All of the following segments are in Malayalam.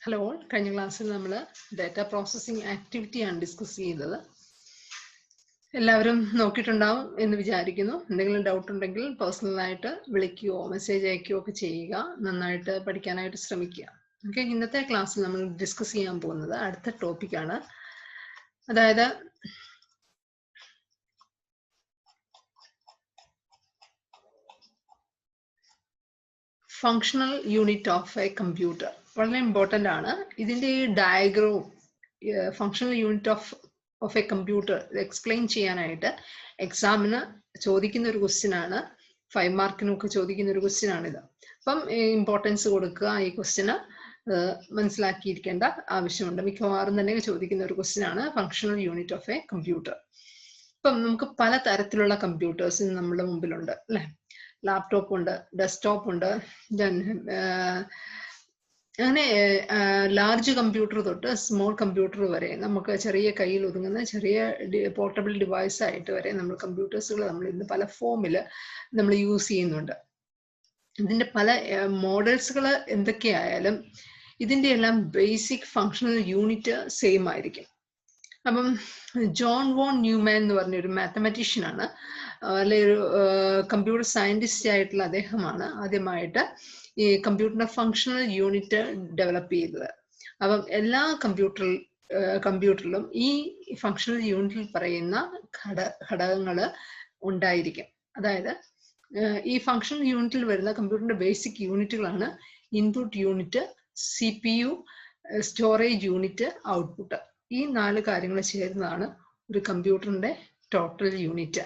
ഹലോ, കഴിഞ്ഞ ക്ലാസ്സിൽ നമ്മൾ ഡാറ്റ പ്രോസസ്സിംഗ് ആക്ടിവിറ്റിയാണ് ഡിസ്കസ് ചെയ്തത്. എല്ലാവരും നോക്കിയിട്ടുണ്ടാവും എന്ന് വിചാരിക്കുന്നു. എന്തെങ്കിലും ഡൗട്ട് ഉണ്ടെങ്കിൽ പേഴ്സണലായിട്ട് വിളിക്കുകയോ മെസ്സേജ് അയക്കുകയോ ഒക്കെ ചെയ്യുക. നന്നായിട്ട് പഠിക്കാനായിട്ട് ശ്രമിക്കുക. ഓക്കെ, ഇന്നത്തെ ക്ലാസ്സിൽ നമ്മൾ ഡിസ്കസ് ചെയ്യാൻ പോകുന്നത് അടുത്ത ടോപ്പിക്കാണ്. അതായത് functional unit of A computer. വളരെ ഇമ്പോർട്ടൻ്റ് ആണ്. ഇതിൻ്റെ ഈ diagram functional unit of A computer explain ചെയ്യാനായിട്ട് എക്സാമിന് ചോദിക്കുന്ന ഒരു ക്വസ്റ്റ്യൻ ആണ്. 5 മാർക്കിനൊക്കെ ചോദിക്കുന്ന ഒരു ക്വസ്റ്റ്യൻ ആണിത്. അപ്പം ഇമ്പോർട്ടൻസ് കൊടുക്കുക. ഈ ക്വസ്റ്റ്യന് മനസ്സിലാക്കിയിരിക്കേണ്ട ആവശ്യമുണ്ട്. മിക്കവാറും തന്നെ ചോദിക്കുന്ന ഒരു ക്വസ്റ്റ്യൻ ആണ് functional unit of A computer. ഇപ്പം നമുക്ക് പല തരത്തിലുള്ള കമ്പ്യൂട്ടേഴ്സ് നമ്മുടെ മുമ്പിലുണ്ട് അല്ലേ. ലാപ്ടോപ്പ് ഉണ്ട്, ഡെസ്ക്ടോപ്പ് ഉണ്ട്, അങ്ങനെ ലാർജ് കമ്പ്യൂട്ടർ തൊട്ട് സ്മോൾ കമ്പ്യൂട്ടർ വരെ നമുക്ക് ചെറിയ കയ്യിൽ ഒതുങ്ങുന്ന ചെറിയ പോർട്ടബിൾ ഡിവൈസ് ആയിട്ട് വരെ നമ്മൾ കമ്പ്യൂട്ടേഴ്സുകൾ നമ്മൾ ഇന്ന് പല ഫോമിൽ നമ്മൾ യൂസ് ചെയ്യുന്നുണ്ട്. ഇതിൻ്റെ പല മോഡൽസുകൾ എന്തൊക്കെയായാലും ഇതിൻ്റെ എല്ലാം ബേസിക് ഫങ്ഷണൽ യൂണിറ്റ് സെയിം ആയിരിക്കും. അപ്പം ജോൺ വോൺ ന്യൂമാൻ എന്ന് പറഞ്ഞൊരു മാത്തമാറ്റീഷ്യനാണ്, അല്ലെ ഒരു കമ്പ്യൂട്ടർ സയൻറ്റിസ്റ്റ് ആയിട്ടുള്ള അദ്ദേഹമാണ് ആദ്യമായിട്ട് ഈ കമ്പ്യൂട്ടറിന്റെ ഫങ്ഷണൽ യൂണിറ്റ് ഡെവലപ്പ് ചെയ്തത്. അപ്പം എല്ലാ കമ്പ്യൂട്ടറിലും ഈ ഫങ്ഷണൽ യൂണിറ്റിൽ പറയുന്ന ഘടകങ്ങൾ ഉണ്ടായിരിക്കും. അതായത് ഈ ഫങ്ഷണൽ യൂണിറ്റിൽ വരുന്ന കമ്പ്യൂട്ടറിന്റെ ബേസിക് യൂണിറ്റുകളാണ് input unit, CPU, storage unit, output. ഈ 4 കാര്യങ്ങൾ ചേരുന്നതാണ് ഒരു കമ്പ്യൂട്ടറിന്റെ ടോട്ടൽ യൂണിറ്റ്.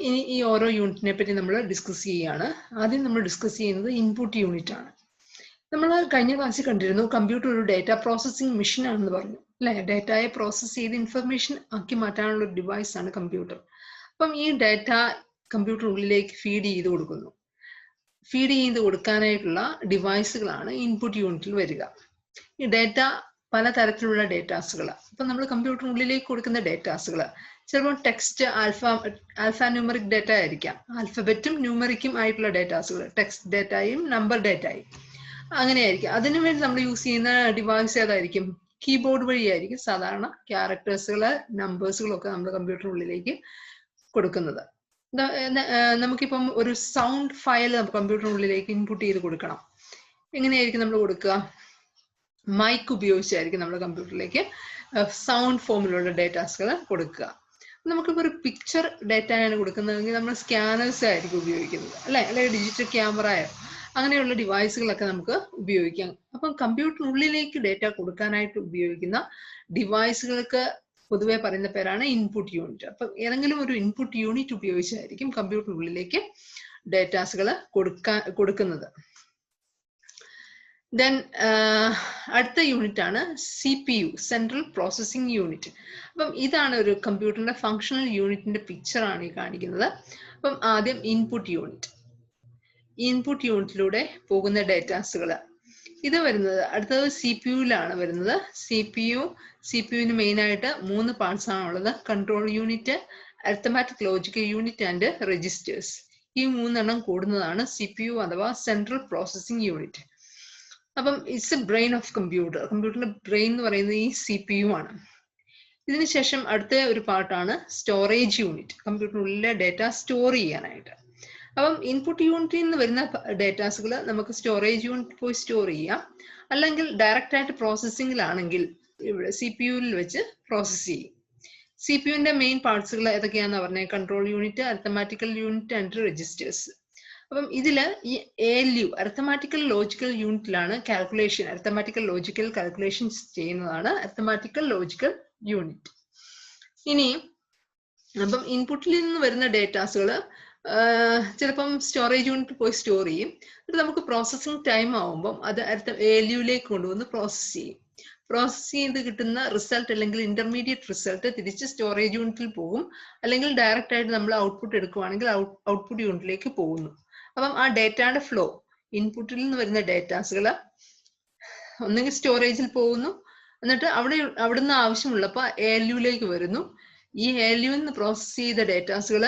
ഇനി ഈ ഓരോ യൂണിറ്റിനെ പറ്റി നമ്മൾ ഡിസ്കസ് ചെയ്യുകയാണ്. ആദ്യം നമ്മൾ ഡിസ്കസ് ചെയ്യുന്നത് ഇൻപുട്ട് യൂണിറ്റ് ആണ്. നമ്മൾ കഴിഞ്ഞ ക്ലാസ്സിൽ കണ്ടിരുന്നു കമ്പ്യൂട്ടർ ഒരു ഡാറ്റ പ്രോസസ്സിംഗ് മെഷീൻ ആണെന്ന് പറഞ്ഞു അല്ലെ. ഡാറ്റയെ പ്രോസസ്സ് ചെയ്ത് ഇൻഫർമേഷൻ ആക്കി മാറ്റാനുള്ള ഒരു ഡിവൈസ് ആണ് കമ്പ്യൂട്ടർ. അപ്പം ഈ ഡാറ്റ കമ്പ്യൂട്ടറിനുള്ളിലേക്ക് ഫീഡ് ചെയ്ത് കൊടുക്കുന്നു. ഫീഡ് ചെയ്ത് കൊടുക്കാനായിട്ടുള്ള ഡിവൈസുകളാണ് ഇൻപുട്ട് യൂണിറ്റിൽ വരിക. ഈ ഡാറ്റ പലതരത്തിലുള്ള ഡേറ്റാസുകൾ. അപ്പം നമ്മൾ കമ്പ്യൂട്ടറിനുള്ളിലേക്ക് കൊടുക്കുന്ന ഡേറ്റാസുകൾ ചിലപ്പോൾ ടെക്സ്റ്റ്, ആൽഫ ന്യൂമറിക് ഡാറ്റ ആയിരിക്കാം. ആൽഫബറ്റും ന്യൂമറിക്കും ആയിട്ടുള്ള ഡേറ്റാസുകൾ, ടെക്സ്റ്റ് ഡാറ്റയും നമ്പർ ഡാറ്റയും അങ്ങനെയായിരിക്കും. അതിനുവേണ്ടി നമ്മൾ യൂസ് ചെയ്യുന്ന ഡിവൈസ് ഏതായിരിക്കും? കീബോർഡ് വഴിയായിരിക്കും സാധാരണ ക്യാരക്ടേഴ്സുകൾ, നമ്പേഴ്സുകളൊക്കെ നമ്മൾ കമ്പ്യൂട്ടറിനുള്ളിലേക്ക് കൊടുക്കുന്നത്. നമുക്കിപ്പം ഒരു സൗണ്ട് ഫയൽ കമ്പ്യൂട്ടറിനുള്ളിലേക്ക് ഇൻപുട്ട് ചെയ്ത് കൊടുക്കണം. എങ്ങനെയായിരിക്കും നമ്മൾ കൊടുക്കുക? മൈക്ക് ഉപയോഗിച്ചായിരിക്കും നമ്മൾ കമ്പ്യൂട്ടറിലേക്ക് സൗണ്ട് ഫോമിലുള്ള ഡേറ്റാസുകൾ കൊടുക്കുക. നമുക്കിപ്പോൾ ഒരു പിക്ചർ ഡേറ്റയാണ് കൊടുക്കുന്നതെങ്കിൽ നമ്മൾ സ്കാനേഴ്സ് ആയിരിക്കും ഉപയോഗിക്കുന്നത് അല്ലേ, അല്ലെങ്കിൽ ഡിജിറ്റൽ ക്യാമറയോ അങ്ങനെയുള്ള ഡിവൈസുകളൊക്കെ നമുക്ക് ഉപയോഗിക്കാം. അപ്പം കമ്പ്യൂട്ടറിനുള്ളിലേക്ക് ഡേറ്റ കൊടുക്കാനായിട്ട് ഉപയോഗിക്കുന്ന ഡിവൈസുകൾക്ക് പൊതുവെ പറയുന്ന പേരാണ് ഇൻപുട്ട് യൂണിറ്റ്. അപ്പം ഏതെങ്കിലും ഒരു ഇൻപുട്ട് യൂണിറ്റ് ഉപയോഗിച്ചായിരിക്കും കമ്പ്യൂട്ടറിനുള്ളിലേക്ക് ഡേറ്റാസുകൾ കൊടുക്കുന്നത്. ദെൻ അടുത്ത യൂണിറ്റ് ആണ് CPU, സെൻട്രൽ പ്രോസസ്സിംഗ് യൂണിറ്റ്. അപ്പം ഇതാണ് ഒരു കമ്പ്യൂട്ടറിന്റെ ഫങ്ഷണൽ യൂണിറ്റിന്റെ പിക്ചറാണ് ഈ കാണിക്കുന്നത്. അപ്പം ആദ്യം ഇൻപുട്ട് യൂണിറ്റിലൂടെ പോകുന്ന ഡേറ്റാസുകൾ ഇത് വരുന്നത്. അടുത്തത് CPU-ലാണ് വരുന്നത്. CPU-ന് മെയിനായിട്ട് 3 പാർട്സ് ആണുള്ളത്: control unit, arithmetic logical unit and registers. ഈ 3 എണ്ണം കൂടുന്നതാണ് CPU അഥവാ സെൻട്രൽ പ്രോസസ്സിംഗ് യൂണിറ്റ്. അപ്പം it's A brain of computer. കമ്പ്യൂട്ടറിന്റെ ബ്രെയിൻ എന്ന് പറയുന്നത് ഈ CPU ആണ്. ഇതിനുശേഷം അടുത്ത ഒരു പാർട്ടാണ് സ്റ്റോറേജ് യൂണിറ്റ്, കമ്പ്യൂട്ടറിനുള്ളിലെ ഡേറ്റ സ്റ്റോർ ചെയ്യാനായിട്ട്. അപ്പം ഇൻപുട്ട് യൂണിറ്റിൽ നിന്ന് വരുന്ന ഡേറ്റാസുകൾ നമുക്ക് സ്റ്റോറേജ് യൂണിറ്റ് പോയി സ്റ്റോർ ചെയ്യാം, അല്ലെങ്കിൽ ഡയറക്റ്റ് ആയിട്ട് പ്രോസസ്സിംഗിലാണെങ്കിൽ ഇവിടെ CPU-ൽ വെച്ച് പ്രോസസ്സ് ചെയ്യും. CPU-ന്റെ മെയിൻ പാർട്സുകൾ ഏതൊക്കെയാണെന്ന് പറഞ്ഞാൽ control unit, arithmetical unit and registers. അപ്പം ഇതില് ഈ ALU, അരിത്തമാറ്റിക്കൽ ലോജിക്കൽ യൂണിറ്റിലാണ് അരിത്തമാറ്റിക്കൽ ലോജിക്കൽ കാൽക്കുലേഷൻസ് ചെയ്യുന്നതാണ് അരിത്തമാറ്റിക്കൽ ലോജിക്കൽ യൂണിറ്റ്. ഇനി അപ്പം ഇൻപുട്ടിൽ നിന്ന് വരുന്ന ഡേറ്റാസുകൾ ചിലപ്പം സ്റ്റോറേജ് യൂണിറ്റ് പോയി സ്റ്റോർ ചെയ്യും. എന്നിട്ട് നമുക്ക് പ്രോസസ്സിംഗ് ടൈം ആവുമ്പം അത് ALU-ലേക്ക് കൊണ്ടുവന്ന് പ്രോസസ്സ് ചെയ്യും. പ്രോസസ്സ് ചെയ്ത് കിട്ടുന്ന റിസൾട്ട് അല്ലെങ്കിൽ ഇന്റർമീഡിയറ്റ് റിസൾട്ട് തിരിച്ച് സ്റ്റോറേജ് യൂണിറ്റിൽ പോകും, അല്ലെങ്കിൽ ഡയറക്റ്റ് ആയിട്ട് നമ്മൾ ഔട്ട്പുട്ട് എടുക്കുവാണെങ്കിൽ ഔട്ട്പുട്ട് യൂണിറ്റിലേക്ക് പോകുന്നു. അപ്പം ആ ഡേറ്റയുടെ ഫ്ലോ, ഇൻപുട്ടിൽ നിന്ന് വരുന്ന ഡേറ്റാസുകൾ ഒന്നെങ്കിൽ സ്റ്റോറേജിൽ പോകുന്നു, എന്നിട്ട് അവിടുന്ന് ആവശ്യമുള്ളപ്പോൾ ALU-ലേക്ക് വരുന്നു. ഈ ALU-ൽ നിന്ന് പ്രോസസ്സ് ചെയ്ത ഡേറ്റാസുകൾ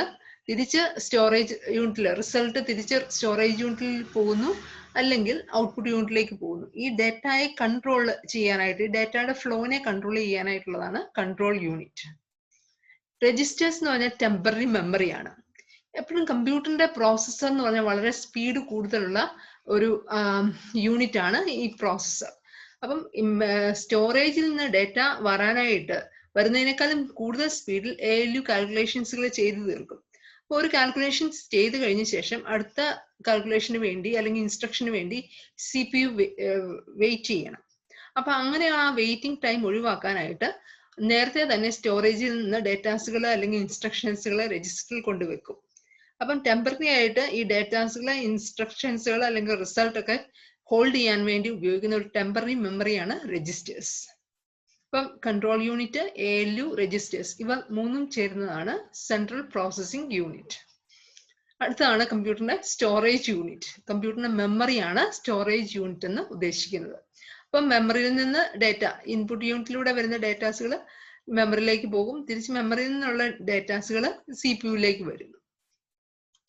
തിരിച്ച് സ്റ്റോറേജ് യൂണിറ്റിൽ, റിസൾട്ട് തിരിച്ച് സ്റ്റോറേജ് യൂണിറ്റിൽ പോകുന്നു. അല്ലെങ്കിൽ ഔട്ട്പുട്ട് യൂണിറ്റിലേക്ക് പോകുന്നു. ഈ ഡേറ്റയെ കൺട്രോൾ ചെയ്യാനായിട്ട്, ഡേറ്റയുടെ ഫ്ലോനെ കൺട്രോൾ ചെയ്യാനായിട്ടുള്ളതാണ് കൺട്രോൾ യൂണിറ്റ്. രജിസ്റ്റേഴ്സ് എന്ന് പറഞ്ഞാൽ ടെമ്പററി മെമ്മറിയാണ്. എപ്പോഴും കമ്പ്യൂട്ടറിന്റെ പ്രോസസ്സർ എന്ന് പറഞ്ഞാൽ വളരെ സ്പീഡ് കൂടുതലുള്ള ഒരു യൂണിറ്റ് ആണ് ഈ പ്രോസസ്സർ. അപ്പം സ്റ്റോറേജിൽ നിന്ന് ഡേറ്റ വരുന്നതിനേക്കാളും കൂടുതൽ സ്പീഡിൽ ALU കാൽക്കുലേഷൻസുകൾ ചെയ്തു തീർക്കും. അപ്പോൾ ഒരു കാൽക്കുലേഷൻസ് ചെയ്ത് കഴിഞ്ഞ ശേഷം അടുത്ത കാൽക്കുലേഷന് വേണ്ടി അല്ലെങ്കിൽ ഇൻസ്ട്രക്ഷന് വേണ്ടി CPU വെയിറ്റ് ചെയ്യണം. അപ്പൊ അങ്ങനെ ആ വെയിറ്റിംഗ് ടൈം ഒഴിവാക്കാനായിട്ട് നേരത്തെ തന്നെ സ്റ്റോറേജിൽ നിന്ന് ഡേറ്റാസുകൾ അല്ലെങ്കിൽ ഇൻസ്ട്രക്ഷൻസുകൾ രജിസ്റ്ററിൽ കൊണ്ടുവെക്കും. അപ്പം ടെമ്പററി ആയിട്ട് ഈ ഡേറ്റാസുകൾ, ഇൻസ്ട്രക്ഷൻസുകൾ അല്ലെങ്കിൽ റിസൾട്ട് ഒക്കെ ഹോൾഡ് ചെയ്യാൻ വേണ്ടി ഉപയോഗിക്കുന്ന ഒരു ടെമ്പററി മെമ്മറിയാണ് രജിസ്റ്റേഴ്സ്. ഇപ്പം കൺട്രോൾ യൂണിറ്റ്, ALU, രജിസ്റ്റേഴ്സ് ഇവ മൂന്നും ചേരുന്നതാണ് സെൻട്രൽ പ്രോസസ്സിംഗ് യൂണിറ്റ്. അടുത്തതാണ് കമ്പ്യൂട്ടറിന്റെ സ്റ്റോറേജ് യൂണിറ്റ്. കമ്പ്യൂട്ടറിന്റെ മെമ്മറിയാണ് സ്റ്റോറേജ് യൂണിറ്റ് എന്ന് ഉദ്ദേശിക്കുന്നത്. അപ്പം മെമ്മറിയിൽ നിന്ന് ഡേറ്റ, ഇൻപുട്ട് യൂണിറ്റിലൂടെ വരുന്ന ഡേറ്റാസുകൾ മെമ്മറിയിലേക്ക് പോകും. തിരിച്ച് മെമ്മറിയിൽ നിന്നുള്ള ഡേറ്റാസുകൾ CPU-ലേക്ക് വരുന്നു.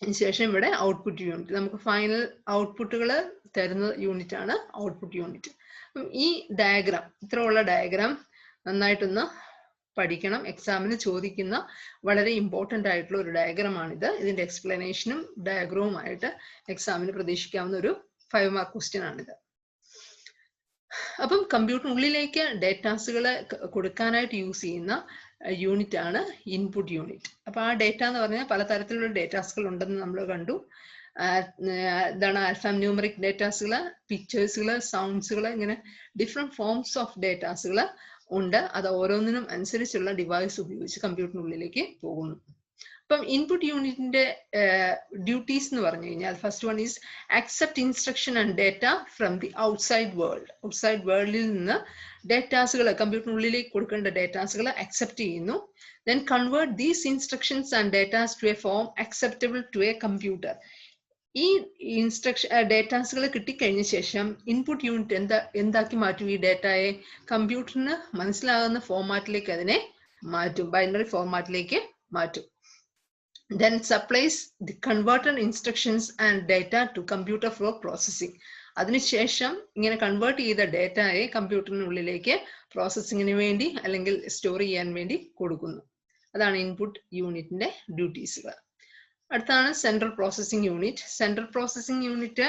അതിനുശേഷം ഇവിടെ ഔട്ട്പുട്ട് യൂണിറ്റ്, നമുക്ക് ഫൈനൽ ഔട്ട്പുട്ടുകൾ തരുന്ന യൂണിറ്റ് ആണ് ഔട്ട്പുട്ട് യൂണിറ്റ്. അപ്പം ഈ ഡയഗ്രാം, ഇത്രയുള്ള ഡയഗ്രാം നന്നായിട്ടൊന്ന് പഠിക്കണം. എക്സാമിന് ചോദിക്കുന്ന വളരെ ഇമ്പോർട്ടൻ്റ് ആയിട്ടുള്ള ഒരു ഡയഗ്രമാണിത്. ഇതിന്റെ എക്സ്പ്ലനേഷനും ഡയഗ്രവുമായിട്ട് എക്സാമിന് പ്രതീക്ഷിക്കാവുന്ന ഒരു 5 മാർക്ക് ക്വസ്റ്റ്യൻ ആണിത്. അപ്പം കമ്പ്യൂട്ടറിനുള്ളിലേക്ക് ഡേറ്റാസുകൾ കൊടുക്കാനായിട്ട് യൂസ് ചെയ്യുന്ന യൂണിറ്റ് ആണ് ഇൻപുട്ട് യൂണിറ്റ്. അപ്പൊ ആ ഡേറ്റ എന്ന് പറഞ്ഞാൽ പലതരത്തിലുള്ള ഡേറ്റാസുകൾ ഉണ്ടെന്ന് നമ്മൾ കണ്ടു. ഇതാണ് ആൽഫാ ന്യൂമറിക് ഡേറ്റാസുകൾ, പിക്ചേഴ്സുകൾ, സൗണ്ട്സുകൾ, ഇങ്ങനെ ഡിഫറെന്റ് ഫോംസ് ഓഫ് ഡേറ്റാസുകൾ ഉണ്ട്. അത് ഓരോന്നിനും അനുസരിച്ചുള്ള ഡിവൈസ് ഉപയോഗിച്ച് കമ്പ്യൂട്ടറിനുള്ളിലേക്ക് പോകുന്നു. അപ്പം ഇൻപുട്ട് യൂണിറ്റിന്റെ ഡ്യൂട്ടീസ് എന്ന് പറഞ്ഞു കഴിഞ്ഞാൽ, first one is accept instruction and data from the outside world. Outside വേൾഡിൽ നിന്ന് ഡേറ്റാസുകൾ, കമ്പ്യൂട്ടറിനുള്ളിലേക്ക് കൊടുക്കേണ്ട ഡേറ്റാസുകൾ അക്സെപ്റ്റ് ചെയ്യുന്നു. Then convert these instructions and datas to a form acceptable to a computer. ഈ ഡേറ്റാസുകൾ കിട്ടിക്കഴിഞ്ഞ ശേഷം ഇൻപുട്ട് യൂണിറ്റ് എന്താക്കി മാറ്റും? ഈ ഡേറ്റയെ കമ്പ്യൂട്ടറിന് മനസ്സിലാകുന്ന ഫോർമാറ്റിലേക്ക് അതിനെ മാറ്റും, ബൈനറി ഫോർമാറ്റിലേക്ക് മാറ്റും. Then supplies the converted instructions and data to computer for processing. അതിനുശേഷം ഇങ്ങനെ കൺവേർട്ട് ചെയ്ത ഡേറ്റയെ കമ്പ്യൂട്ടറിനുള്ളിലേക്ക് പ്രോസസ്സിങ്ങിന് വേണ്ടി അല്ലെങ്കിൽ സ്റ്റോർ ചെയ്യാൻ വേണ്ടി കൊടുക്കുന്നു. അതാണ് ഇൻപുട്ട് യൂണിറ്റിന്റെ ഡ്യൂട്ടീസുകൾ. അടുത്താണ് central processing unit. Central processing unit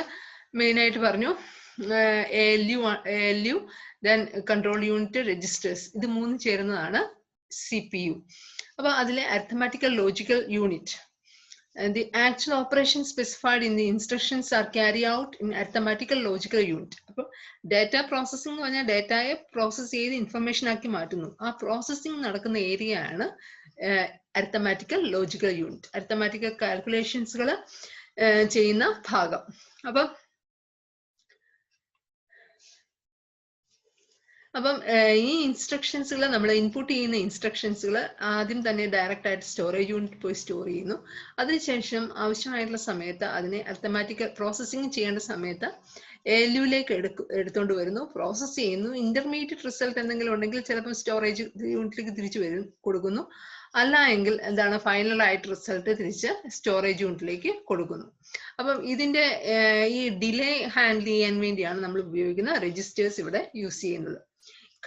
main ആയിട്ട് പറഞ്ഞു ALU, then control unit, registers, ഇത് മൂന്നും ചേരുന്നതാണ് CPU. അപ്പൊ അതിലെ arithmetical logical unit, the actual operations specified in the instructions are carried out in arithmetical logical unit. അപ്പൊ ഡേറ്റ പ്രോസസ്സിംഗ് എന്ന് പറഞ്ഞാൽ ഡേറ്റയെ പ്രോസസ് ചെയ്ത് ഇൻഫർമേഷൻ ആക്കി മാറ്റുന്നു. ആ പ്രോസസ്സിംഗ് നടക്കുന്ന ഏരിയ ആണ് അരിത്തമാറ്റിക്കൽ ലോജിക്കൽ യൂണിറ്റ്, അരിത്തമാറ്റിക്കൽ കാൽക്കുലേഷൻസുകൾ ചെയ്യുന്ന ഭാഗം. അപ്പം ഈ ഇൻസ്ട്രക്ഷൻസുകൾ, നമ്മൾ ഇൻപുട്ട് ചെയ്യുന്ന ഇൻസ്ട്രക്ഷൻസുകൾ ആദ്യം തന്നെ ഡയറക്റ്റ് ആയിട്ട് സ്റ്റോറേജ് യൂണിറ്റ് പോയി സ്റ്റോർ ചെയ്യുന്നു. അതിനുശേഷം ആവശ്യമായിട്ടുള്ള സമയത്ത് അതിനെ അരിത്തമാറ്റിക്കൽ പ്രോസസ്സിംഗ് ചെയ്യേണ്ട സമയത്ത് ALU-ലേക്ക് എടുത്തുകൊണ്ട് വരുന്നു, പ്രോസസ്സ് ചെയ്യുന്നു. ഇന്റർമീഡിയറ്റ് റിസൾട്ട് എന്തെങ്കിലും ഉണ്ടെങ്കിൽ ചിലപ്പോൾ സ്റ്റോറേജ് യൂണിറ്റിലേക്ക് തിരിച്ചു കൊടുക്കുന്നു. അല്ല എങ്കിൽ എന്താണ്, ഫൈനൽ ആയിട്ട് റിസൾട്ട് തിരിച്ച് സ്റ്റോറേജ് യൂണിറ്റിലേക്ക് കൊടുക്കുന്നു. അപ്പം ഇതിന്റെ ഈ ഡിലേ ഹാൻഡിൽ ചെയ്യാൻ വേണ്ടിയാണ് നമ്മൾ ഉപയോഗിക്കുന്ന രജിസ്റ്റേഴ്സ് ഇവിടെ യൂസ് ചെയ്യുന്നത്.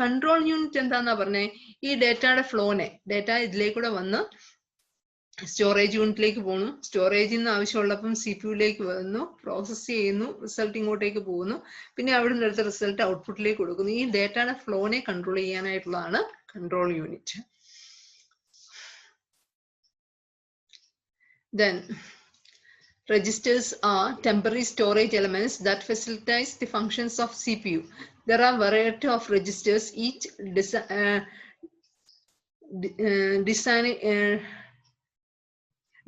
കൺട്രോൾ യൂണിറ്റ് എന്താന്നാ പറഞ്ഞേ, ഈ ഡേറ്റയുടെ ഫ്ലോനെ, ഡേറ്റ ഇതിലേക്കൂടെ വന്ന് സ്റ്റോറേജ് യൂണിറ്റിലേക്ക് പോകുന്നു. സ്റ്റോറേജിൽ നിന്ന് ആവശ്യമുള്ളപ്പം CPU-ലേക്ക് വരുന്നു, പ്രോസസ് ചെയ്യുന്നു, റിസൾട്ട് ഇങ്ങോട്ടേക്ക് പോകുന്നു. പിന്നെ അവിടെ നിന്ന് എടുത്ത റിസൾട്ട് ഔട്ട്പുട്ടിലേക്ക് കൊടുക്കുന്നു. ഈ ഡേറ്റയുടെ ഫ്ലോനെ കൺട്രോൾ ചെയ്യാനായിട്ടുള്ളതാണ് control unit. Then registers are temporary storage elements that facilitate the functions of CPU. There are variety of registers, each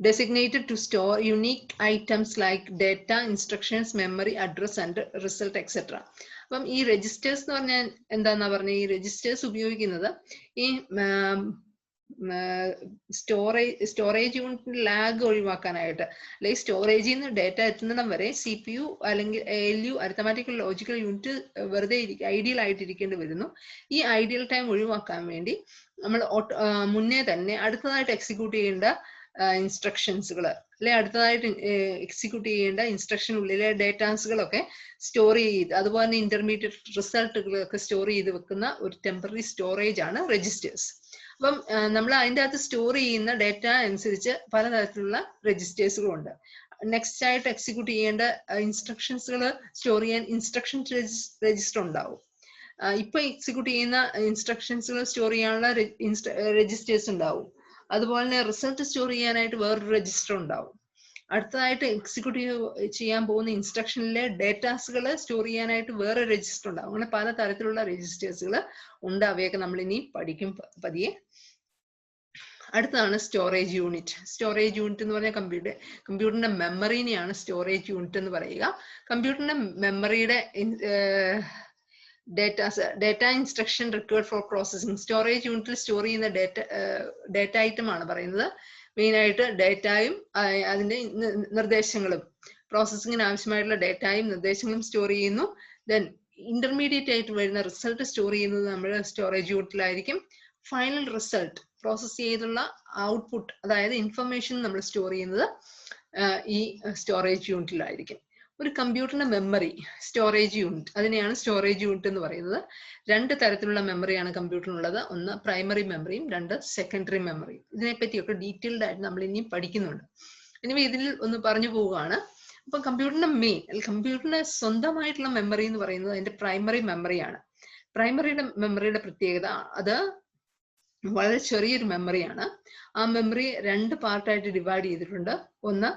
designated to store unique items like data, instructions, memory, address and result, etc. അപ്പം ഈ രജിസ്റ്റേഴ്സ് എന്ന് പറഞ്ഞാൽ എന്താന്നാ പറഞ്ഞ, ഈ രജിസ്റ്റേഴ്സ് ഉപയോഗിക്കുന്നത് ഈ സ്റ്റോറേജ് യൂണിറ്റിന്റെ ലാഗ് ഒഴിവാക്കാനായിട്ട്, അല്ലെങ്കിൽ സ്റ്റോറേജിൽ നിന്ന് ഡേറ്റ എത്തുന്നിടം വരെ CPU അല്ലെങ്കിൽ ALU, അരിത്തമാറ്റിക്കൽ ലോജിക്കൽ യൂണിറ്റ് വെറുതെ ഐഡിയൽ ആയിട്ട് ഇരിക്കേണ്ടി വരുന്നു. ഈ ഐഡിയൽ ടൈം ഒഴിവാക്കാൻ വേണ്ടി നമ്മൾ മുന്നേ തന്നെ അടുത്തതായിട്ട് എക്സിക്യൂട്ട് ചെയ്യേണ്ട ഇൻസ്ട്രക്ഷൻസുകൾ അല്ലെ അടുത്തതായിട്ട് എക്സിക്യൂട്ട് ചെയ്യേണ്ട ഇൻസ്ട്രക്ഷനുള്ളിലെ ഡേറ്റാസുകളൊക്കെ സ്റ്റോർ ചെയ്ത് അതുപോലെ തന്നെ ഇന്റർമീഡിയറ്റ് റിസൾട്ടുകളൊക്കെ സ്റ്റോർ ചെയ്ത് വെക്കുന്ന ഒരു ടെമ്പററി സ്റ്റോറേജ് ആണ് രജിസ്റ്റേഴ്സ്. അപ്പം നമ്മൾ അതിൻ്റെ അകത്ത് സ്റ്റോർ ചെയ്യുന്ന ഡേറ്റ അനുസരിച്ച് പലതരത്തിലുള്ള രജിസ്റ്റേഴ്സുകളുണ്ട്. നെക്സ്റ്റ് ആയിട്ട് എക്സിക്യൂട്ട് ചെയ്യേണ്ട ഇൻസ്ട്രക്ഷൻസുകൾ സ്റ്റോർ ചെയ്യാൻ ഇൻസ്ട്രക്ഷൻ രജിസ്റ്റർ ഉണ്ടാവും. ഇപ്പൊ എക്സിക്യൂട്ട് ചെയ്യുന്ന ഇൻസ്ട്രക്ഷൻസുകൾ സ്റ്റോർ ചെയ്യാനുള്ള രജിസ്റ്റേഴ്സ് ഉണ്ടാവും. അതുപോലെ തന്നെ റിസൾട്ട് സ്റ്റോർ ചെയ്യാനായിട്ട് വേറൊരു രജിസ്റ്റർ ഉണ്ടാവും. അടുത്തതായിട്ട് എക്സിക്യൂട്ട് ചെയ്യാൻ പോകുന്ന ഇൻസ്ട്രക്ഷനിലെ ഡേറ്റാസുകൾ സ്റ്റോർ ചെയ്യാനായിട്ട് വേറെ രജിസ്റ്റർ ഉണ്ടാവും. അങ്ങനെ പല തരത്തിലുള്ള രജിസ്റ്റേഴ്സുകൾ ഉണ്ട്. അവയൊക്കെ നമ്മൾ ഇനി പഠിക്കും പതിയെ. അടുത്തതാണ് സ്റ്റോറേജ് യൂണിറ്റ്. സ്റ്റോറേജ് യൂണിറ്റ് എന്ന് പറഞ്ഞാൽ കമ്പ്യൂട്ടറിന്റെ മെമ്മറിനെയാണ് സ്റ്റോറേജ് യൂണിറ്റ് എന്ന് പറയുക. കമ്പ്യൂട്ടറിന്റെ മെമ്മറിയുടെ data instruction required for processing. Storage യൂണിറ്റിൽ സ്റ്റോർ ചെയ്യുന്ന ഡേറ്റ ഐറ്റം ആണ് പറയുന്നത്. മെയിൻ ആയിട്ട് ഡേറ്റയും അതിന്റെ നിർദ്ദേശങ്ങളും, പ്രോസസ്സിങ്ങിന് ആവശ്യമായിട്ടുള്ള ഡേറ്റയും നിർദ്ദേശങ്ങളും സ്റ്റോർ ചെയ്യുന്നു. ദെൻ ഇന്റർമീഡിയറ്റ് ആയിട്ട് വരുന്ന റിസൾട്ട് സ്റ്റോർ ചെയ്യുന്നത് നമ്മുടെ സ്റ്റോറേജ് യൂണിറ്റിലായിരിക്കും. ഫൈനൽ റിസൾട്ട് പ്രോസസ് ചെയ്തുള്ള ഔട്ട്പുട്ട്, അതായത് ഇൻഫർമേഷൻ നമ്മൾ സ്റ്റോർ ചെയ്യുന്നത് ഈ സ്റ്റോറേജ് യൂണിറ്റിലായിരിക്കും. ഒരു കമ്പ്യൂട്ടറിന്റെ മെമ്മറി സ്റ്റോറേജ് യൂണിറ്റ്, അതിനെയാണ് സ്റ്റോറേജ് യൂണിറ്റ് എന്ന് പറയുന്നത്. രണ്ട് തരത്തിലുള്ള മെമ്മറിയാണ് കമ്പ്യൂട്ടറിനുള്ളത്. ഒന്ന് പ്രൈമറി മെമ്മറിയും രണ്ട് സെക്കൻഡറി മെമ്മറിയും. ഇതിനെപ്പറ്റിയൊക്കെ ഡീറ്റെയിൽഡ് ആയിട്ട് നമ്മൾ ഇനിയും പഠിക്കുന്നുണ്ട്. ഇനി ഇതിൽ ഒന്ന് പറഞ്ഞു പോവുകയാണ്. അപ്പൊ കമ്പ്യൂട്ടറിന്റെ സ്വന്തമായിട്ടുള്ള മെമ്മറി എന്ന് പറയുന്നത് അതിന്റെ പ്രൈമറി മെമ്മറിയാണ്. മെമ്മറിയുടെ പ്രത്യേകത അത് വളരെ ചെറിയൊരു മെമ്മറിയാണ്. ആ മെമ്മറി രണ്ട് പാർട്ടായിട്ട് ഡിവൈഡ് ചെയ്തിട്ടുണ്ട്. ഒന്ന്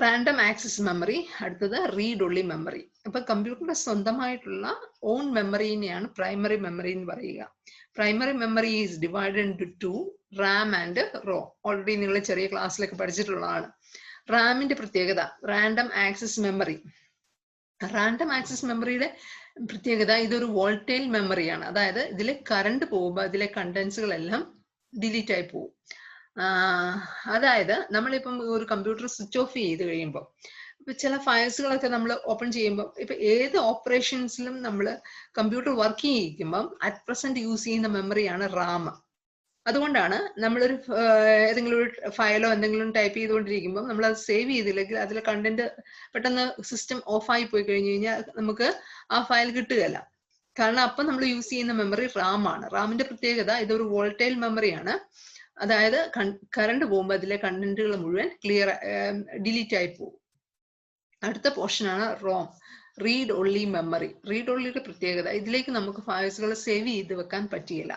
റാൻഡം ആക്സസ് മെമ്മറി, അടുത്തത് റീഡ് ഓൺലി മെമ്മറി. അപ്പൊ കമ്പ്യൂട്ടറിന്റെ സ്വന്തമായിട്ടുള്ള ഓൺ മെമ്മറിനെയാണ് പ്രൈമറി മെമ്മറി എന്ന് പറയുക. Primary memory is divided into two, RAM and ROM. Already നിങ്ങൾ ചെറിയ ക്ലാസ്സിലൊക്കെ പഠിച്ചിട്ടുള്ളതാണ്. റാമിന്റെ പ്രത്യേകത random access memory. Random access മെമ്മറിയുടെ പ്രത്യേകത ഇതൊരു വോൾട്ടൈൽ മെമ്മറിയാണ്. അതായത് ഇതിലെ കറണ്ട് പോകുമ്പോൾ ഇതിലെ കണ്ടന്റ്സുകളെല്ലാം ഡിലീറ്റ് ആയി പോകും. അതായത് നമ്മളിപ്പം ഒരു കമ്പ്യൂട്ടർ സ്വിച്ച് ഓഫ് ചെയ്ത് കഴിയുമ്പോൾ ഇപ്പൊ ചില ഫയൽസുകളൊക്കെ നമ്മൾ ഓപ്പൺ ചെയ്യുമ്പോൾ, ഇപ്പൊ ഏത് ഓപ്പറേഷൻസിലും നമ്മൾ കമ്പ്യൂട്ടർ വർക്ക് ചെയ്യിക്കുമ്പം അറ്റ് പ്രസന്റ് യൂസ് ചെയ്യുന്ന മെമ്മറിയാണ് റാം. അതുകൊണ്ടാണ് നമ്മളൊരു ഏതെങ്കിലും ഒരു ഫയലോ എന്തെങ്കിലും ടൈപ്പ് ചെയ്തുകൊണ്ടിരിക്കുമ്പോൾ നമ്മൾ അത് സേവ് ചെയ്തില്ലെങ്കിൽ അതിലെ കണ്ടന്റ് പെട്ടെന്ന് സിസ്റ്റം ഓഫായി പോയി കഴിഞ്ഞു കഴിഞ്ഞാൽ നമുക്ക് ആ ഫയൽ കിട്ടുകയല്ല. കാരണം അപ്പം നമ്മൾ യൂസ് ചെയ്യുന്ന മെമ്മറി റാം ആണ്. റാമിന്റെ പ്രത്യേകത ഇതൊരു വോൾട്ടൈൽ മെമ്മറിയാണ്. അതായത് കറണ്ട് പോകുമ്പോൾ അതിലെ കണ്ടന്റുകൾ മുഴുവൻ ഡിലീറ്റ് ആയി പോകും. അടുത്ത പോർഷനാണ് ROM, read only memory. Read ഓൺലിയുടെ പ്രത്യേകത ഇതിലേക്ക് നമുക്ക് ഫയൽസുകൾ സേവ് ചെയ്ത് വെക്കാൻ പറ്റിയില്ല.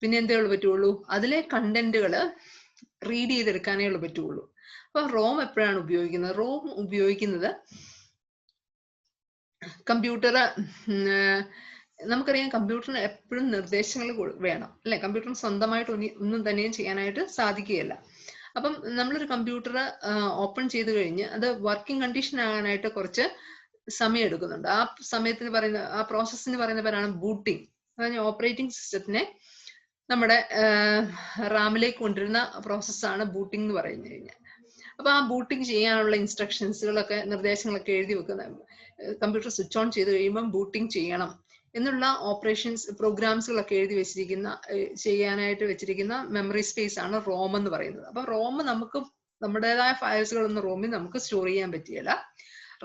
പിന്നെ എന്തേ ഉള്ളു പറ്റുള്ളൂ, അതിലെ കണ്ടന്റുകൾ റീഡ് ചെയ്തെടുക്കാനേ ഉള്ളു പറ്റുള്ളൂ. അപ്പൊ റോം എപ്പോഴാണ് ഉപയോഗിക്കുന്നത്? റോം ഉപയോഗിക്കുന്നത് കമ്പ്യൂട്ടർ, നമുക്കറിയാം കമ്പ്യൂട്ടറിന് എപ്പോഴും നിർദ്ദേശങ്ങൾ വേണം അല്ലെ. കമ്പ്യൂട്ടറിന് സ്വന്തമായിട്ട് ഒന്നും തന്നെയും ചെയ്യാനായിട്ട് സാധിക്കുകയില്ല. അപ്പം നമ്മളൊരു കമ്പ്യൂട്ടർ ഓപ്പൺ ചെയ്ത് കഴിഞ്ഞ് അത് വർക്കിംഗ് കണ്ടീഷൻ ആകാനായിട്ട് കുറച്ച് സമയം എടുക്കുന്നുണ്ട്. ആ സമയത്തിന് പറയുന്ന ആ പ്രോസസ്സിന് പറയുന്ന പേരാണ് ബൂട്ടിംഗ്. അതായത് ഓപ്പറേറ്റിംഗ് സിസ്റ്റത്തിനെ നമ്മുടെ റാമിലേക്ക് കൊണ്ടുവരുന്ന പ്രോസസ്സാണ് ബൂട്ടിംഗ് എന്ന് പറഞ്ഞു കഴിഞ്ഞാൽ. അപ്പൊ ആ ബൂട്ടിംഗ് ചെയ്യാനുള്ള ഇൻസ്ട്രക്ഷൻസുകളൊക്കെ നിർദ്ദേശങ്ങളൊക്കെ എഴുതി വെക്കുന്ന, കമ്പ്യൂട്ടർ സ്വിച്ച് ഓൺ ചെയ്ത് കഴിയുമ്പം ബൂട്ടിംഗ് ചെയ്യണം എന്നുള്ള ഓപ്പറേഷൻസ് പ്രോഗ്രാംസുകളൊക്കെ എഴുതി വെച്ചിരിക്കുന്ന, ചെയ്യാനായിട്ട് വെച്ചിരിക്കുന്ന മെമ്മറി സ്പേസ് ആണ് റോം എന്ന് പറയുന്നത്. അപ്പൊ റോം നമുക്ക് നമ്മുടേതായ ഫയൽസുകളൊന്നും റോമിൽ നമുക്ക് സ്റ്റോർ ചെയ്യാൻ പറ്റിയല്ല.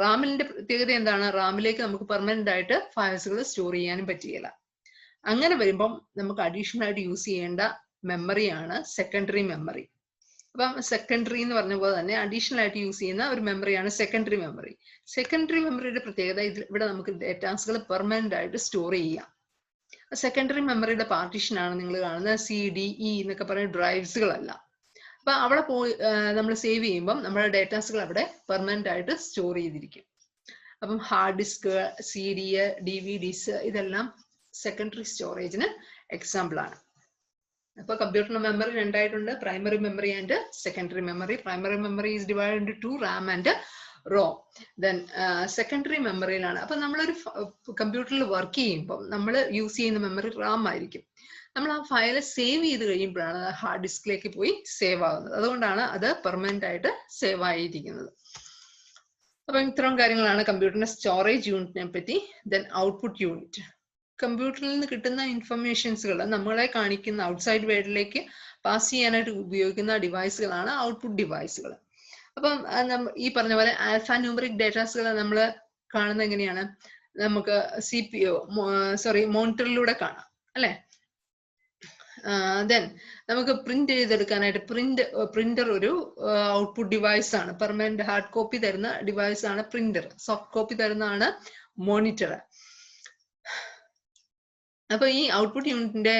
റാമിന്റെ പ്രത്യേകത എന്താണ്? റാമിലേക്ക് നമുക്ക് പെർമനന്റ് ആയിട്ട് ഫയൽസുകൾ സ്റ്റോർ ചെയ്യാനും പറ്റിയല്ല. അങ്ങനെ വരുമ്പം നമുക്ക് അഡീഷണൽ ആയിട്ട് യൂസ് ചെയ്യേണ്ട മെമ്മറിയാണ് സെക്കൻഡറി മെമ്മറി. അപ്പം സെക്കൻഡറി എന്ന് പറഞ്ഞ പോലെ തന്നെ അഡീഷണൽ ആയിട്ട് യൂസ് ചെയ്യുന്ന ഒരു മെമ്മറിയാണ് സെക്കൻഡറി മെമ്മറി. സെക്കൻഡറി മെമ്മറിയുടെ പ്രത്യേകത ഇവിടെ നമുക്ക് ഡേറ്റാസുകൾ പെർമനന്റ് ആയിട്ട് സ്റ്റോർ ചെയ്യാം. സെക്കൻഡറി മെമ്മറിയുടെ പാർട്ടീഷൻ ആണ് നിങ്ങൾ കാണുന്നത്. CDE എന്നൊക്കെ പറയുന്ന ഡ്രൈവ്സുകളല്ല. അപ്പൊ അവിടെ പോയി നമ്മൾ സേവ് ചെയ്യുമ്പം നമ്മുടെ ഡേറ്റാസുകൾ അവിടെ പെർമനന്റ് ആയിട്ട് സ്റ്റോർ ചെയ്തിരിക്കും. അപ്പം ഹാർഡ് ഡിസ്ക്, CD, DVDs ഇതെല്ലാം സെക്കൻഡറി സ്റ്റോറേജിന് എക്സാമ്പിൾ ആണ്. അപ്പൊ കമ്പ്യൂട്ടറിന്റെ മെമ്മറി രണ്ടായിട്ടുണ്ട്, primary memory and secondary memory. Primary memory is divide into two, RAM and ROM. Then secondary മെമ്മറിയിലാണ്. അപ്പൊ നമ്മളൊരു കമ്പ്യൂട്ടറിൽ വർക്ക് ചെയ്യുമ്പോൾ നമ്മൾ യൂസ് ചെയ്യുന്ന മെമ്മറി റാം ആയിരിക്കും. നമ്മൾ ആ ഫയൽ സേവ് ചെയ്ത് കഴിയുമ്പോഴാണ് ഹാർഡ് ഡിസ്കിലേക്ക് പോയി സേവ് ആകുന്നത്. അതുകൊണ്ടാണ് അത് പെർമനന്റ് ആയിട്ട് സേവ് ആയിരിക്കുന്നത്. അപ്പൊ ഇത്തരം കാര്യങ്ങളാണ് കമ്പ്യൂട്ടറിന്റെ സ്റ്റോറേജ് യൂണിറ്റിനെ പറ്റി. Then output unit. കമ്പ്യൂട്ടറിൽ നിന്ന് കിട്ടുന്ന ഇൻഫർമേഷൻസുകൾ നമ്മളെ കാണിക്കുന്ന ഔട്ട്സൈഡ് വേൾഡിലേക്ക് പാസ് ചെയ്യാനായിട്ട് ഉപയോഗിക്കുന്ന ഡിവൈസുകളാണ് ഔട്ട്പുട്ട് ഡിവൈസുകൾ. അപ്പം ഈ പറഞ്ഞ പോലെ ആൽഫ ന്യൂമറിക് ഡേറ്റാസുകൾ നമ്മൾ കാണുന്നത് എങ്ങനെയാണ്? നമുക്ക് CPU മോണിറ്ററിലൂടെ കാണാം അല്ലെ? ദെൻ നമുക്ക് പ്രിന്റ് ചെയ്തെടുക്കാനായിട്ട് പ്രിന്റർ ഒരു ഔട്ട്പുട്ട് ഡിവൈസ് ആണ്. പെർമനന്റ് ഹാർഡ് കോപ്പി തരുന്ന ഡിവൈസ് ആണ് പ്രിന്റർ. സോഫ്റ്റ് കോപ്പി തരുന്നതാണ് മോണിറ്റർ. അപ്പൊ ഈ ഔട്ട്പുട്ട് യൂണിറ്റിന്റെ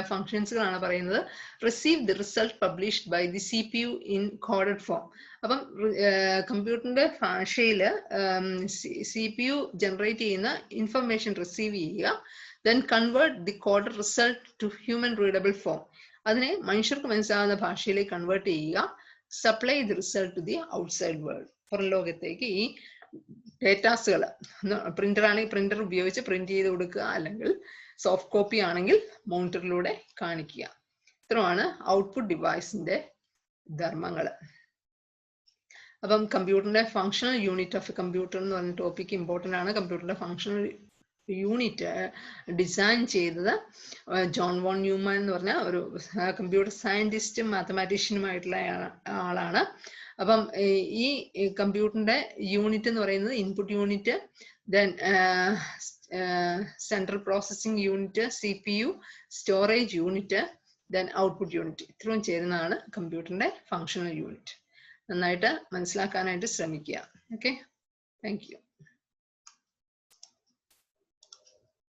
ഫങ്ഷൻസുകളാണ് പറയുന്നത്. Receive the result published by the CPU in coded form. അപ്പം കമ്പ്യൂട്ടറിന്റെ ഭാഷയിൽ CPU ജനറേറ്റ് ചെയ്യുന്ന ഇൻഫർമേഷൻ റിസീവ് ചെയ്യുക. Then convert the coded result to human readable form. അതിനെ മനുഷ്യർക്ക് മനസ്സിലാവുന്ന ഭാഷയിലേക്ക് കൺവേർട്ട് ചെയ്യുക. Supply the result to the outside world. പുറം ലോകത്തേക്ക് ഈ ഡേറ്റാസുകൾ പ്രിന്റർ ആണെങ്കിൽ പ്രിന്റർ ഉപയോഗിച്ച് പ്രിന്റ് ചെയ്ത് കൊടുക്കുക, അല്ലെങ്കിൽ സോഫ്റ്റ് കോപ്പി ആണെങ്കിൽ മോണിറ്ററിലൂടെ കാണിക്കുക. ഇത്രയാണ് ഔട്ട്പുട്ട് ഡിവൈസിന്റെ ധർമ്മങ്ങൾ. അപ്പം കമ്പ്യൂട്ടറിന്റെ ഫങ്ഷണൽ യൂണിറ്റ് ഓഫ് കമ്പ്യൂട്ടർ എന്ന് പറഞ്ഞ ടോപ്പിക് ഇമ്പോർട്ടൻ്റ് ആണ്. കമ്പ്യൂട്ടറിന്റെ ഫങ്ഷണൽ യൂണിറ്റ് ഡിസൈൻ ചെയ്തത് ജോൺ വോൺ ന്യൂമാൻ എന്ന് പറഞ്ഞ ഒരു കമ്പ്യൂട്ടർ സയന്റിസ്റ്റും മാത്തമാറ്റീഷ്യനുമായിട്ടുള്ള ആളാണ്. അപ്പം ഈ കമ്പ്യൂട്ടറിന്റെ യൂണിറ്റ് എന്ന് പറയുന്നത് input unit, then central processing unit, CPU, storage unit, then output unit. ഇത്രയും ചേരുന്നതാണ് കമ്പ്യൂട്ടറിന്റെ ഫങ്ഷണൽ യൂണിറ്റ്. നന്നായിട്ട് മനസ്സിലാക്കാനായിട്ട് ശ്രമിക്കുക. Okay, thank you.